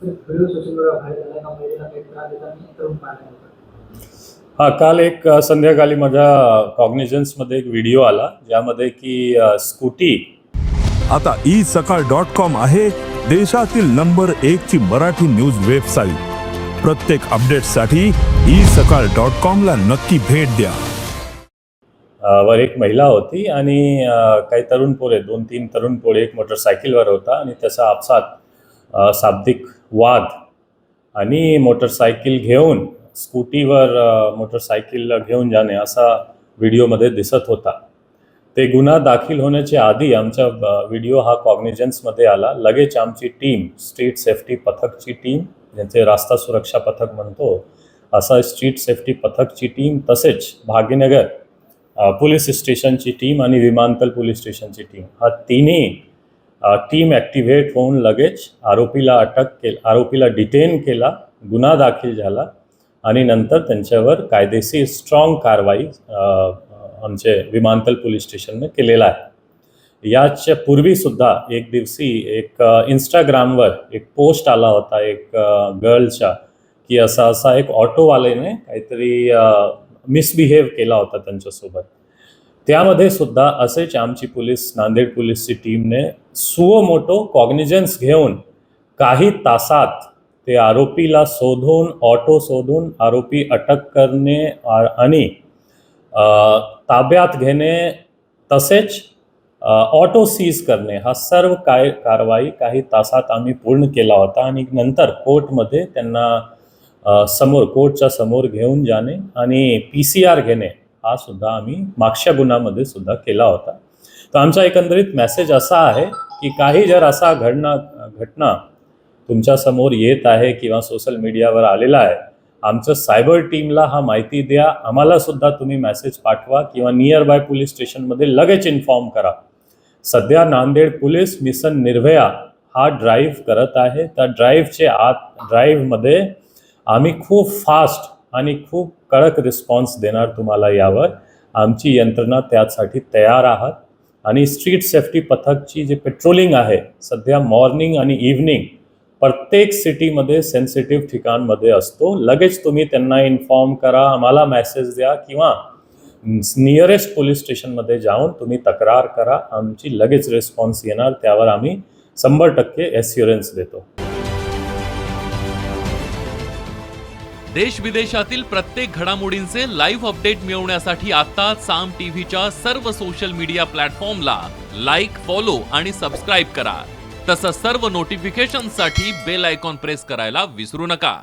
Video social मीडियावर viral झाला एका महिलेला काही त्रास देताना तरुण पाहिला होता. हा, काल एक संध्याकाळी माझ्या कॉग्निजन्समध्ये एक व्हिडिओ आला ज्यामध्ये की स्कूटी आता isakal.com आहे देशातील नंबर 1 ची मराठी न्यूज वेबसाईट. प्रत्येक अपडेटसाठी isakal.com ला नक्की भेट द्या. वर एक महिला होती आणि काही तरुण पोरे 2-3 तरुण पोरे एक मोटरसायकलवर होता आणि त्याचा आपसात शाब्दिक वाद आणि मोटरसायकल घेऊन स्कूटीवर मोटरसायकल घेऊन जाणे असा व्हिडिओमध्ये दिसत होता. ते गुन्हा दाखल होण्याच्या आधी आमचा व्हिडिओ हा कॉग्निजन्समध्ये आला. लगेच आमची टीम, स्ट्रीट सेफ्टी पथकची टीम, ज्याचे रास्ता सुरक्षा पथक म्हणतो असा स्ट्रीट सेफ्टी पथकची टीम, तसेच भाग्यनगर पोलीस स्टेशनची टीम आणि विमानतळ पोलीस स्टेशनची टीम, हा तिन्ही टीम ॲक्टिव्हेट होऊन लगेच आरोपीला डिटेन केला, गुन्हा दाखल झाला आणि नंतर त्यांच्यावर कायदेशीर स्ट्रॉंग कारवाई आमचे विमानतळ पोलीस स्टेशनने केलेला आहे. याच्या पूर्वीसुद्धा एक दिवशी एक इंस्टाग्रामवर एक पोस्ट आला होता एक गर्लचा की असा एक ऑटोवाल्याने काहीतरी मिसबिहेव केला होता त्यांच्यासोबत. त्यामध्ये सुद्धा असेच आमची नांदेड पोलीसची टीमने सुओ मोटो कॉग्निजन्स घेऊन काही तासात ते आरोपीला ऑटो शोधून आरोपी अटक करणे आणि ताब्यात घेणे, तसेच ऑटो सीज करणे, हा सर्व कारवाई काही तासात आम्ही पूर्ण केला होता. आणि नंतर कोर्टमध्ये त्यांना कोर्टच्या समोर घेऊन जाणे आणि PCR घेणे हा सुद्धा आम्ही मागच्या गुन्ह्यामध्ये सुद्धा केला होता. तर आमचा एकंदरीत मेसेज असा आहे की काही जर असा घटना तुमच्यासमोर येत आहे किंवा सोशल मीडियावर आलेला आहे, आमचं सायबर टीमला हा माहिती द्या. आम्हाला सुद्धा तुम्ही मेसेज पाठवा किंवा नियर बाय पोलीस स्टेशनमध्ये लगेच इन्फॉर्म करा. सध्या नांदेड पोलीस मिशन निर्भया हा ड्राईव्ह करत आहे. त्या ड्राईव्हमध्ये आम्ही खूप फास्ट आणि खूप कडक रिस्पॉन्स देणार तुम्हाला. यावर आमची यंत्रणा त्यासाठी तयार आहात. आणि स्ट्रीट सेफ्टी पथकची जे पेट्रोलिंग आहे सध्या मॉर्निंग आणि इव्हनिंग प्रत्येक सिटीमध्ये सेन्सिटिव्ह ठिकाणमध्ये असतो. लगेच तुम्ही त्यांना इन्फॉर्म करा, आम्हाला मेसेज द्या किंवा नियरेस्ट पोलीस स्टेशनमध्ये जाऊन तुम्ही तक्रार करा. आमची लगेच रिस्पॉन्स येणार, त्यावर आम्ही 100% ॲश्युरन्स देतो. देश विदेशातील प्रत्येक घडामोडींचे लाईव्ह अपडेट मिळवण्यासाठी आता साम टीव्हीच्या सर्व सोशल मीडिया प्लॅटफॉर्मला लाईक, फॉलो आणि सबस्क्राईब करा. तसंच सर्व नोटिफिकेशनसाठी बेल आयकॉन प्रेस करायला विसरू नका.